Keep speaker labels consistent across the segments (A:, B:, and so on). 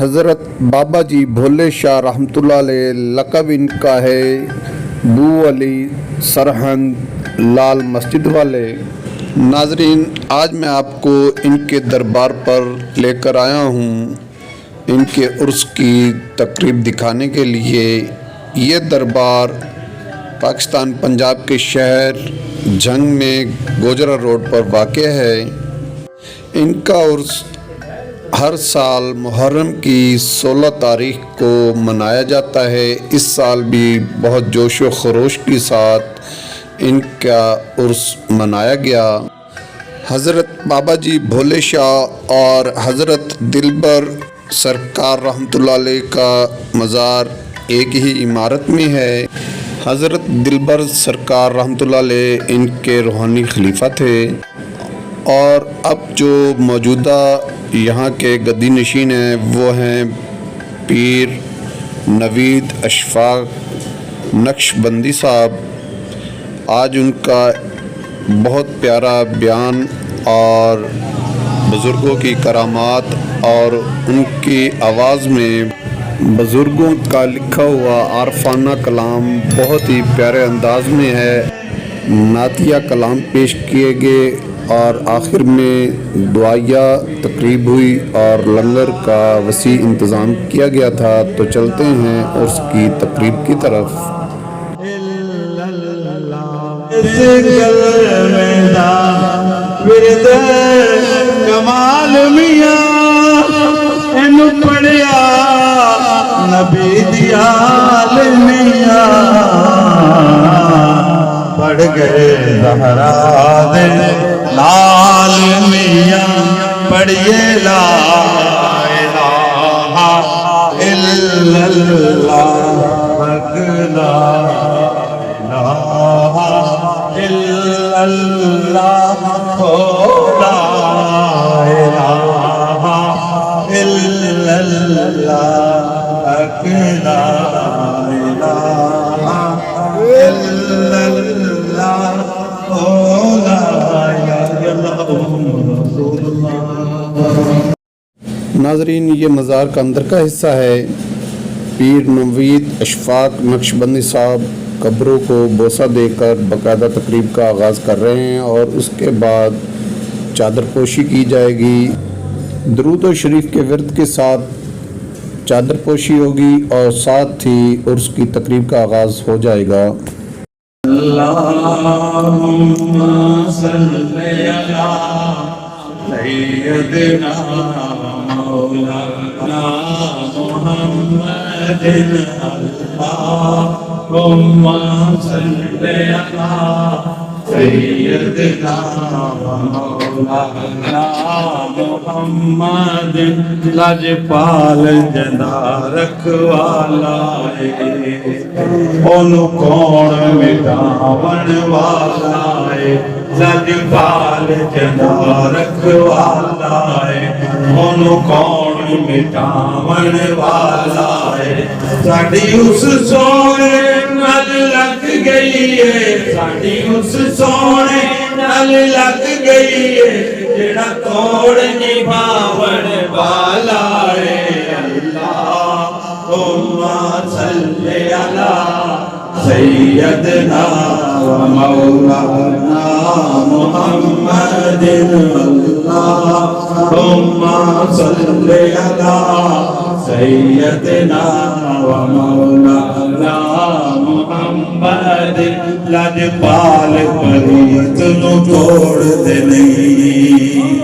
A: حضرت بابا جی بھولے شاہ رحمتہ اللہ علیہ، لقب ان کا ہے بو علی سرہند لال مسجد والے۔ ناظرین، آج میں آپ کو ان کے دربار پر لے کر آیا ہوں ان کے عرس کی تقریب دکھانے کے لیے۔ یہ دربار پاکستان پنجاب کے شہر جھنگ میں گوجرا روڈ پر واقع ہے۔ ان کا عرس ہر سال محرم کی 16 تاریخ کو منایا جاتا ہے۔ اس سال بھی بہت جوش و خروش کے ساتھ ان کا عرس منایا گیا۔ حضرت بابا جی بھولے شاہ اور حضرت دلبر سرکار رحمتہ اللہ علیہ کا مزار ایک ہی عمارت میں ہے۔ حضرت دلبر سرکار رحمتہ اللہ علیہ ان کے روحانی خلیفہ تھے، اور اب جو موجودہ یہاں کے گدی نشین ہیں وہ ہیں پیر نوید اشفاق نقش بندی صاحب۔ آج ان کا بہت پیارا بیان اور بزرگوں کی کرامات اور ان کی آواز میں بزرگوں کا لکھا ہوا عارفانہ کلام بہت ہی پیارے انداز میں ہے۔ نعتیہ کلام پیش کیے گئے اور آخر میں دعائیہ تقریب ہوئی اور لنگر کا وسیع انتظام کیا گیا تھا۔ تو چلتے ہیں عرس کی تقریب کی طرف۔
B: کمال میاں اینو پڑھیا نبی دیال میاں پڑھ گئے زہرا دے لال میاں پڑھیے لا الہ الا اللہ لا الہ الا اللہ لا الہ الا اللہ لا الہ الا اللہ
A: ناظرین، یہ مزار کا اندر کا حصہ ہے۔ پیر نوید اشفاق نقش بندی صاحب قبروں کو بوسہ دے کر باقاعدہ تقریب کا آغاز کر رہے ہیں، اور اس کے بعد چادر پوشی کی جائے گی۔ درود و شریف کے ورد کے ساتھ چادر پوشی ہوگی اور ساتھ ہی عرس کی تقریب کا آغاز ہو جائے گا۔
B: اللہم صلی علی سیدنا مولانا محمد اللہم صلی علی سیدنا مولانا محمد لجپال جدا رکھوالا ہے، اونوں کون مٹاون والا ہے، لجپال جدا رکھوالا ہے، اونوں کون مٹاون والا ہے۔ ساڈی اس سونے نال لگ گئی ہے، ساڈی اس سونے نال لگ گئی ہے، جڑا توڑ نبھاون والا ہے۔ اللہم صلی علی سیدنا و مولانا محمد اللہم صلی علی سیدنا و مولانا محمد لجپال پریت نو توڑ دے نہیں،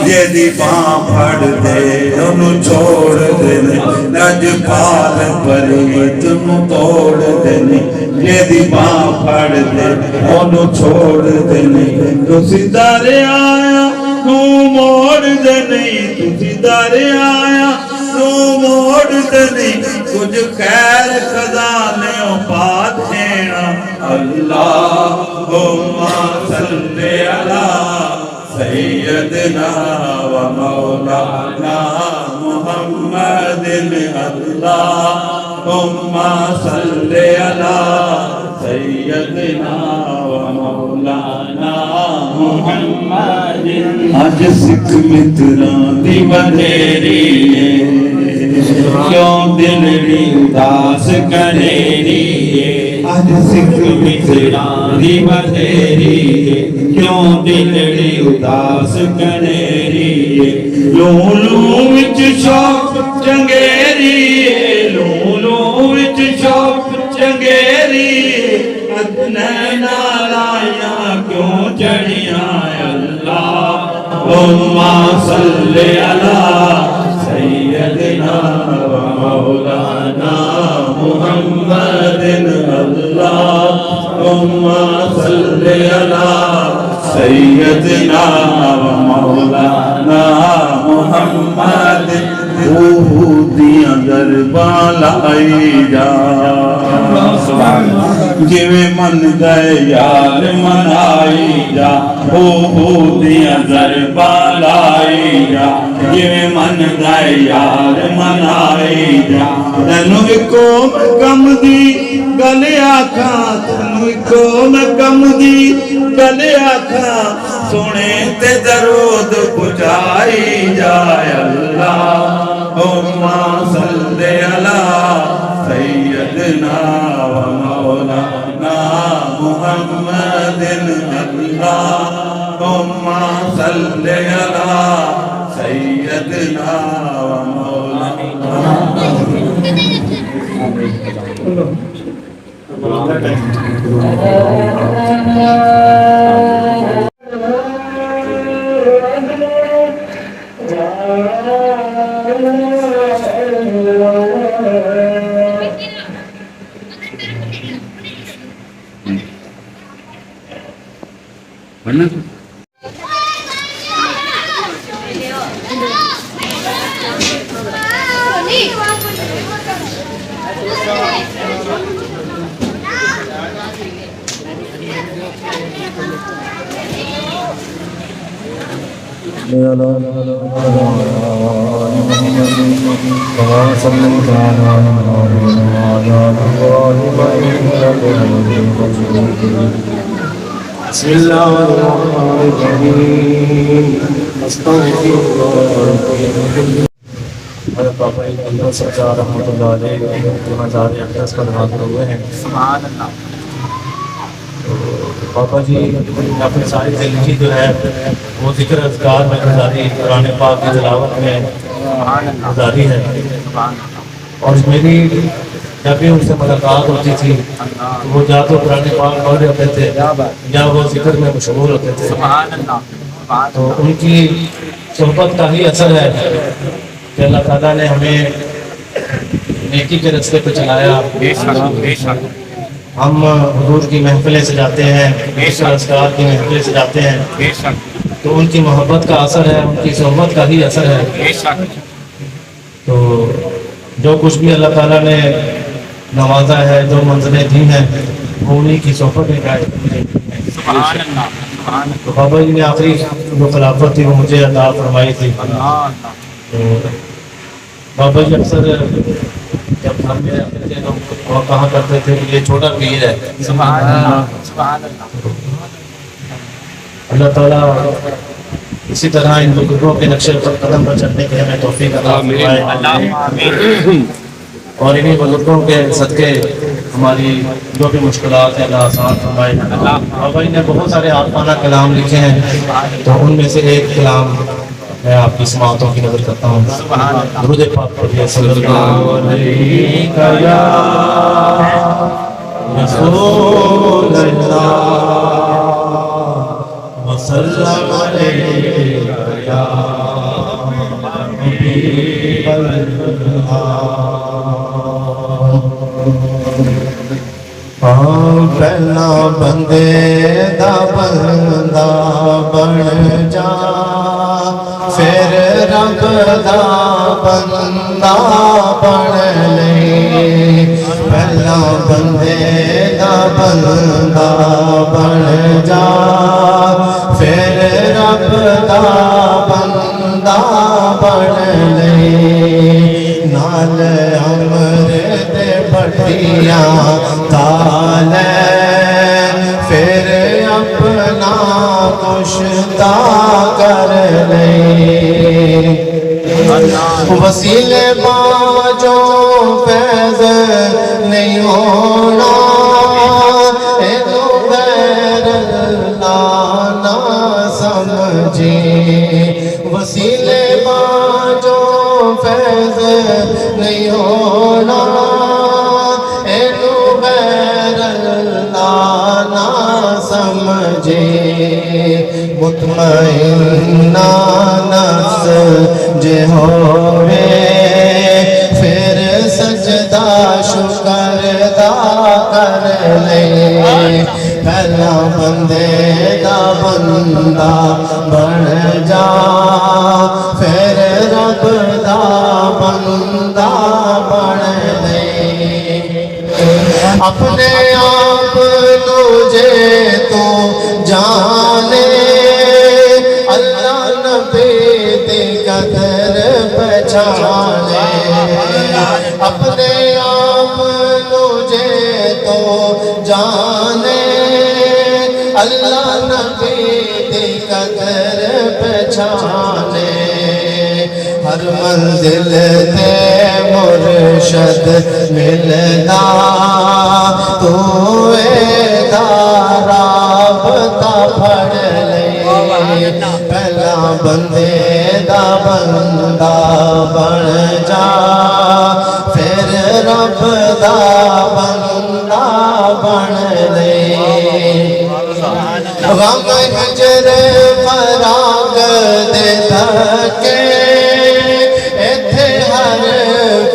B: جیدی باں پھڑ دے انہوں چھوڑ دے نہیں، لجپال پریت نو توڑ دے نہیں، جیدی باں پھڑ دے انہوں چھوڑ دے نہیں۔ تو سدھر آیا نو موڑ دے نہیں، تو سدھر آیا نو موڑ دے نہیں، کچھ خیر خزانے پا دینا۔ اللہم صلی علی سیدنا و مولانا محمد اللہم صلی علی سیدنا و مولانا محمد۔ آج سکھ متران دی بدھیری کیوں دلڑی اداس کنیری آج سکھ مترانی بدھیری کیوں دلڑی اداس کنیری لوں لوں وچ شوق چنگیری لوں لوں وچ شوق چنگیری نینا لائیاں کیوں چڑھیاں اللہم صلی علی سیدنا و مولانا محمد اللہم صلی علی سیدنا و مولانا محمد دیاں درباں لائی جا جویں من گئے یار منائی جا دیاں درباں لائی جا جویں من گئے یار منائی جا تینوں اکو میں کم دی گل آکھاں تینوں اکو میں کم دی گل آکھاں سونے تے درود پہنچائی جائے اللہم صلی علی سیدنا و مولانا محمد اللہم صلی علی سیدنا و مولانا
C: بسم اللہ الرحمن الرحیم استغفر اللہ پاپا اللہ سرکار رحمۃ اللہ علیہ کے مزار اقدس پر حاضر ہوئے ہیں. سبحان اللہ. پاپا جی اپنی ساری زندگی جو ہے وہ ذکر اذکار میں گزاری, قرآن پاک کی تلاوت میں گزاری ہے, اور میری جب بھی ان سے ملاقات ہوتی تھی وہ یا تو قرآن پاک پڑھ رہے ہوتے تھے یا وہ ذکر میں مشغول ہوتے تھے. تو ان کی صحبت کا ہی اثر ہے کہ اللہ تعالیٰ نے ہمیں نیکی کے راستے پہ چلایا. ہم حضور کی محفلیں سجاتے ہیں, اذکار کی محفلیں سجاتے ہیں, تو ان کی محبت کا اثر ہے, ان کی صحبت کا ہی اثر ہے. تو جو کچھ بھی اللہ تعالیٰ نے نوازا ہے, جو منزلیں دی ہیں, وہ انہیں کی صحبت میں گائے. تو بابا جی نے آخری جو خلافت تھی وہ مجھے عطا فرمائی تھی. تو بابا جی اکثر جب گھر میں رہتے تھے تو وہ کہا کرتے تھے کہ یہ چھوٹا پیر ہے. اللہ تعالیٰ اسی طرح ان بزرگوں کے نقشے قدم پر چلنے کے ہمیں توفیق عطا فرمائے, اور انہیں بزرگوں کے صدقے ہماری جو بھی مشکلات ہیں اللہ آسان فرمائے. بابا جی نے بہت سارے عارفانہ کلام لکھے ہیں, تو ان میں سے ایک کلام میں آپ کی سماعتوں کی نظر کرتا ہوں. درود پاک پڑھیے. صلی اللہ علیہ رسول اللہ وسلم علیہ یا حبیب اللہ. پہلا بندے دا بندہ بن جا, پھر رب دا بندہ بن لے. پہلا بندے دا بندہ بن جا, پھر رب دا بندہ بن لے. نال امرت بٹیاں تالے, پھر اپنا کشتا کر لے.
D: وسیلے باجو فیض نہیں ہونا اینو غیر اللہ نہ سمجھی وسیلے باجو فیض نہیں ہونا اینو غیر اللہ نہ سمجھے مطمئنہ نفس جے ہوئے پھر سجدہ شکر دا کر لے پہلا بندے دا بندہ بن جا پھر رب دا بندہ بن لے اپنے آپ تجھے تو جانے اللہ نبی دی قدر پہچانے اپنے آپ تجھے تو جانے اللہ نبی دی قدر پہچانے ہر منزل تے مرشد ملدا تو رابطہ پڑھ لے پہلا بندے دا بندہ بن جا پھر رب دا بندہ بن لے غم ہجر فراق دے دھکے ایتھے ہر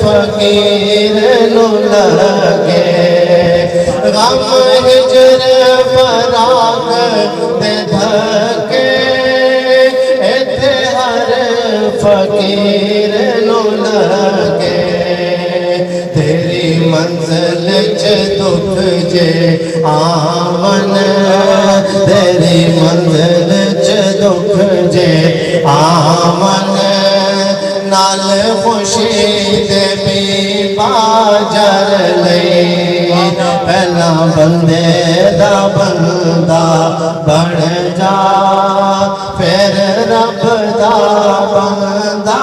D: فقیر نو لگے غم ہجر فراق دے دھکے ایتھے ہر فقیر نو لگے تیری منزل چ دکھ جے آمن تیری منزل چ دکھ جے آمن نال خوشی دے بھی باجر لئی پہلا بندے دا بندہ بن جا پھر رب دا بندہ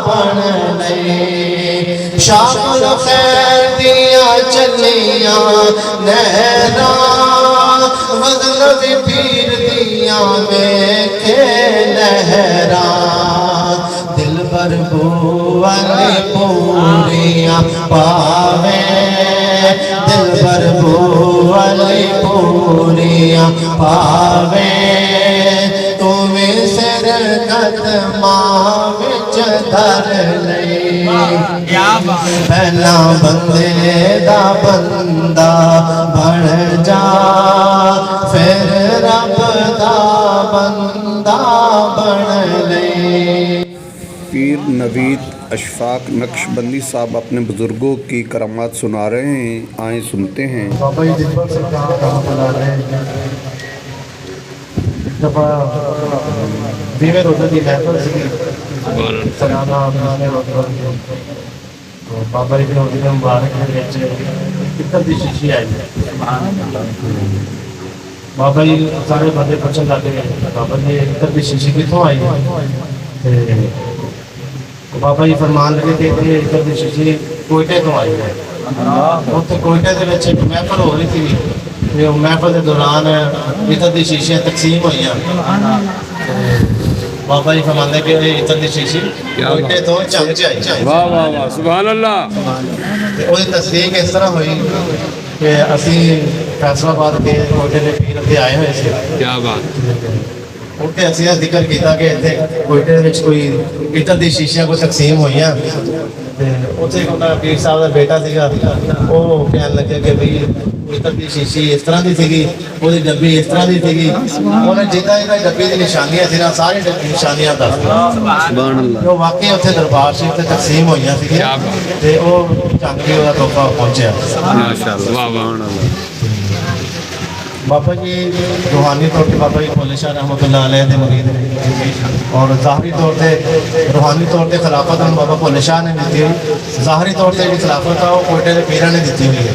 D: بن لئی شام الخیر دیا چلیاں نہراں وزن دی پیر دیا میں کے لہراں دل بر بو والی پوریاں پاوے دل بر بو والی پوریاں پاوے تمہیں سر قدماں وچ دھر لئی پہلا بندے دا بندہ بن جا پھر رب دا بندہ بن لے
A: پیر نوید اشفاق نقشبندی صاحب اپنے بزرگوں کی کرامات سنا رہے ہیں، آئیں سنتے ہیں۔
D: بابا جی دلبر سرکار رحمۃ اللہ علیہ ایک دفعہ دیوے روزہ دی محفل سی سالانہ مہینے روزہ تو بابا جی روزے کے مبارک دے وچ پتر دی شیشی آئی بابا جی سارے بندے پوچھن لگے بابا جی پتر دی شیشی کتوں آئی بابا جی فرمان لگے کہ پتر دی شیشی کوئٹے تو آئی ہے اتنے کوئٹے کے ایک محفل ہو رہی تھی محفل کے دوران عطر دی شیشیاں تقسیم ہوئی بابا جی فرماندے کہ عطر دی شیشی کوئٹے تو چنگ چ آئی
E: واہ واہ واہ سبحان اللہ
D: وہ تصدیق اس طرح ہوئی کہ اسی فیصلہ آباد کے کوئٹے کے پیر اتنے آئے ہوئے تھے
E: کیا بات
D: اتنے اسی ذکر کیا کہ اتنے کوئٹے کوئی عطر دی شیشیاں کو تقسیم ہوئی پیر صاحب کا بیٹا سا وہ کہنے لگے کہ بھائی عطر دی شیشی اس طرح کی سی وہ ڈبی اس طرح کی سی انہیں جتنا جتنا ڈبی کی نشانیاں تھیں ساری نشانیاں دس وہ واقعی اتنے دربار سے تقسیم ہوئی سی وہ چنگ بھی وہ تحفہ پہنچیا بابا جی روحانی طور پہ بابا جی بھولے شاہ رحمۃ اللہ علیہ کے مرید اور ظاہری طور پہ روحانی طور پہ خلافت ہم بابا بھولے شاہ نے دیتی ہوئی ظاہری طور پہ جو خلافت ہے وہ کوئٹے کے پیروں نے دیتی ہوئی ہے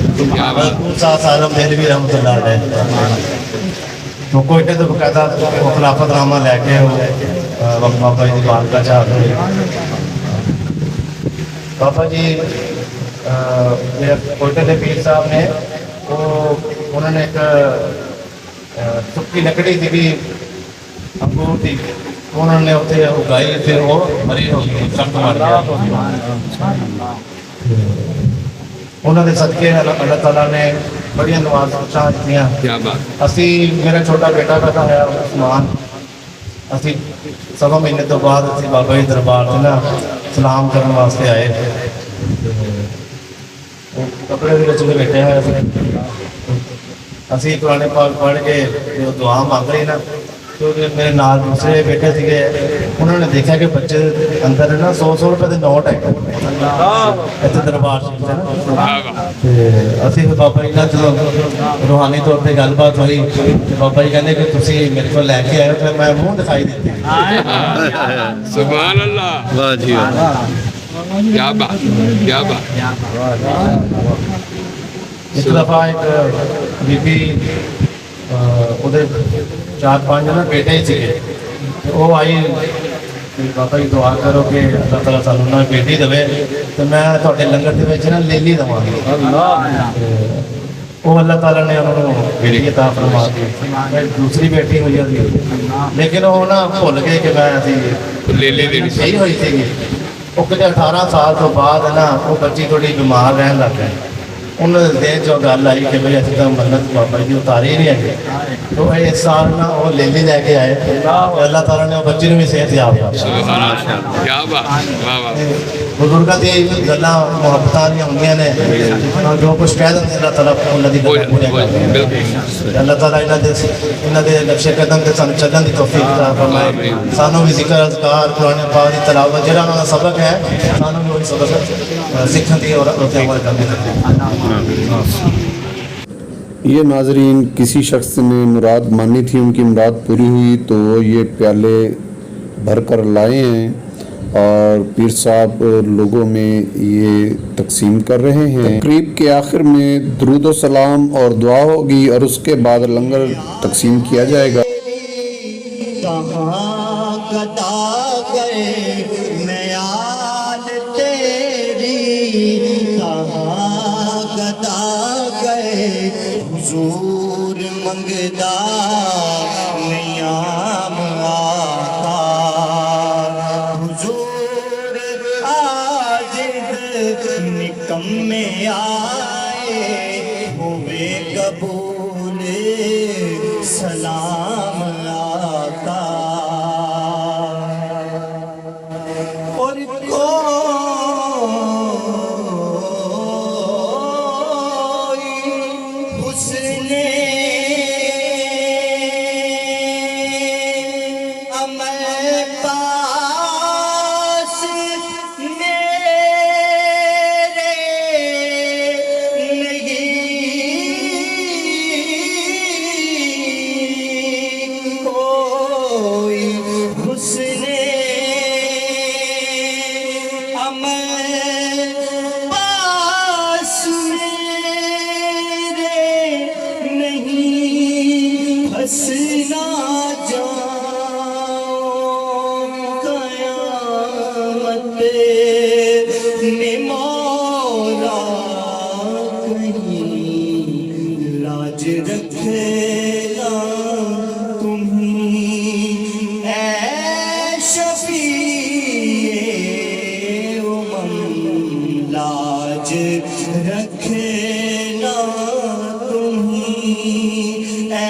D: سالم دہلوی رحمۃ اللہ علیہ تو کوئٹے تو باقاعدہ خلافت نامہ لے کے بابا جی کی بارگاہ چاہ بابا جی میرے کوئٹے کے پیر صاحب نے وہ انہوں نے ایک سکی لکڑی تھی انگور تھی انہوں نے اتنے اگائی پھر وہ مری ہو گئی سخت مار گیا انہوں نے صدقے اللہ تعالیٰ نے بڑی نوازشاں دیتیاں
E: کیا بات
D: اسی میرا چھوٹا بیٹا پیدا ہوا عثمان اسی سوا مہینے تو بعد اسی بابا جی دربار سے نا سلام کرنے واسطے آئے کپڑے بھی چلے بیٹھے ہوئے اسی قرآن پاک پڑھ کے جو دعا مانگ رہی نا کیونکہ میرے نال دوسرے بیٹے تھے انہوں نے دیکھا کہ بچے اندر نا 100 روپے کے نوٹ ہے اتنے دربار سے اسی بابا جی چلو روحانی طور پہ گل بات ہوئی بابا جی کہتے کہ تھی میرے کو لے کے آئے پھر میں منہ دکھائی دیتی
E: سبحان اللہ
A: واہ جی واہ
E: کیا بات کیا بات
D: ایک دفعہ ایک بی بی وہ 4-5 نا بیٹے ہی تھے وہ آئی بابا جی دعا کرو کہ اللہ تعالیٰ سانوں نا بیٹی دے تو میں تھوڑے لنگر دے وچ نا لیلی دواں گی وہ اللہ تعالیٰ نے انہوں نے بیٹی عطا فرما دی دوسری بیٹی ہوئی تھی لیکن وہ نا بھول گئے کہ میں
E: لیلی دینی
D: صحیح ہوئی تھی وہ کچھ 18 سال تو بعد نا وہ بچی تھوڑی بیمار رہن لگ گئے انہوں نے دین جو گل آئی کہ بھائی ابھی تو منت بابا جی اتاری نہیں ہے تو اس سال نا وہ لیلی لے کے آئے اللہ تعالیٰ نے وہ بچی نے بھی صحت یاب
E: سبحان اللہ کیا بات واہ واہ
D: بزرگوں کی گلاں محبت ہوندیاں نے جو کچھ کہہ دیں اللہ تعالیٰ انہوں کی گلاں پورے کر دے اللہ تعالیٰ انہوں کے نقش قدم سے سانوں چلن کی توفیق عطا فرمائے سانوں بھی ذکر اذکار قرآن پاک کی تلاوت جہاں انہوں کا سبق ہے سانوں بھی وہی سبق سیکھن کی اور عمل کرنے کی
A: یہ ناظرین کسی شخص نے مراد مانی تھی ان کی مراد پوری ہوئی تو یہ پیالے بھر کر لائے ہیں اور پیر صاحب لوگوں میں یہ تقسیم کر رہے ہیں تقریب کے آخر میں درود و سلام اور دعا ہوگی اور اس کے بعد لنگر تقسیم کیا جائے گا
F: کہاں کتا گئے میال تیری کہاں کتا گئے حضور منگدا نیام آقا حضور عاجز نکمے آئے ہوئے قبول سلام آقا اور کوئی حسن عمل پاس میرے نہیں کوئی حسن عمل پاس میرے نہیں ہنسنا جاؤں قیامت میں مولا کہیں لاج رکھنا تمہیں اے شفیع امم لاج رکھنا تمہیں اے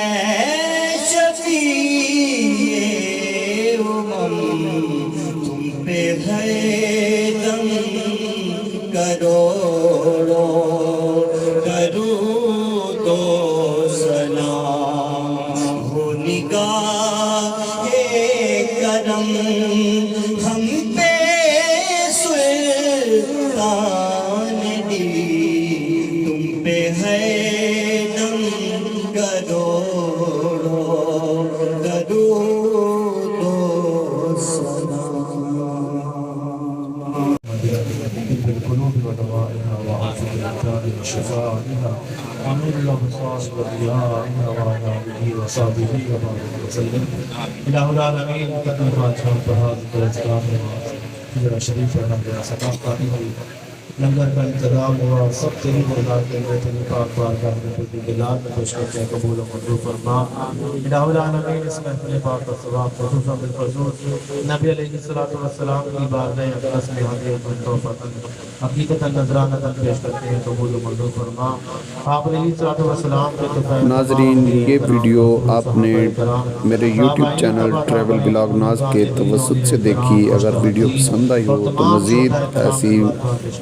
F: شفیع امم تم پہ ہے دم کروڑوں درود و سلام ہو نگاہ کرم ہم پہ سلطان دی تم پہ ہے دم کروڑوں درود و سلام
C: بالقلوب ودوائها وعافية الأبدان وشفائها ونور الأبصار وضيائها وعلى آله وصحبه وبارك وسلم إله العالمين قد نفعت هذه الأذكار
D: ذرا شریف رہنا گیا سطح پانی ہوئی لنگر کا انتظام ہوا سب تیری بردار کے لیے تیری پاک بارگاہ میں تیری جلال میں خوش کرتے ہیں قبول و منظور فرما الہ العالمین اس محفل پاک کا ثواب خصوصا بالخصوص نبی علیہ الصلوۃ والسلام کی بارگاہ اقدس میں حاضر توفیق حقیقت نذرانہ پیش کرتے ہیں قبول و منظور فرما آپ علیہ الصلوۃ والسلام کے توفیق
A: ناظرین یہ ویڈیو آپ نے میرے یوٹیوب چینل ٹریول بلاگ ناز کے توسط سے دیکھی. اگر ویڈیو پسند آئی ہو تو مزید ایسی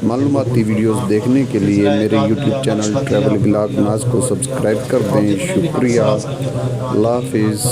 A: معلوماتی ویڈیوز دیکھنے کے لیے میرے یوٹیوب چینل ٹریول بلاگ ناز کو سبسکرائب کر دیں. شکریہ. اللہ حافظ.